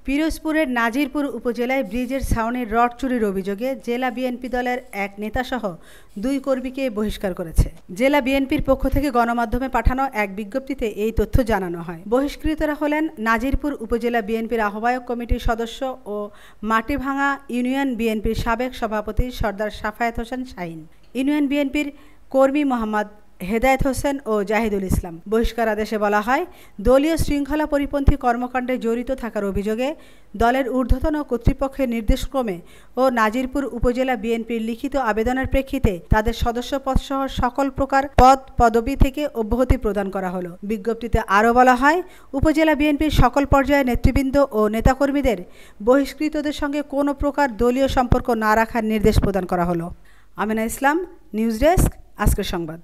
পিরোজপুরের নাজিরপুর উপজেলায় ব্রিজের ছাউনির রড চুরির অভিযোগে জেলা বিএনপি দলের এক নেতাসহ 2 কর্মীকে বহিষ্কার করেছে। জেলা বিএনপির পক্ষ থেকে গণমাধ্যমে পাঠানো এক বিজ্ঞপ্তিতে এই তথ্য জানানো হয়। বহিষ্কৃতরা হলেন নাজিরপুর উপজেলা বিএনপির আহ্বায়ক কমিটির সদস্য ও মাটিভাঙা ইউনিয়ন বিএনপির সাবেক সভাপতি সর্দার সাফায়েত হোসেন শাহীন, ইউনিয়ন বিএনপির কর্মী মোহাম্মদ হেদায়েত হোসেন ও জাহিদুল ইসলাম। বহিষ্কার আদেশে বলা হয়, দলীয় শৃঙ্খলা পরিপন্থী কর্মকাণ্ডে জড়িত থাকার অভিযোগে দলের ঊর্ধ্বতন কর্তৃপক্ষের নির্দেশক্রমে ও নাজিরপুর উপজেলা বিএনপির লিখিত আবেদনের প্রেক্ষিতে তাদের সদস্যপদসহ সকল প্রকার পদ পদবি থেকে অব্যাহতি প্রদান করা হলো। বিজ্ঞপ্তিতে আরও বলা হয়, উপজেলা বিএনপির সকল পর্যায়ের নেতৃবৃন্দ ও নেতাকর্মীদের বহিষ্কৃতদের সঙ্গে কোনো প্রকার দলীয় সম্পর্ক না রাখার নির্দেশ প্রদান করা হলো। আমিনা ইসলাম, নিউজ ডেস্ক, আজকের সংবাদ।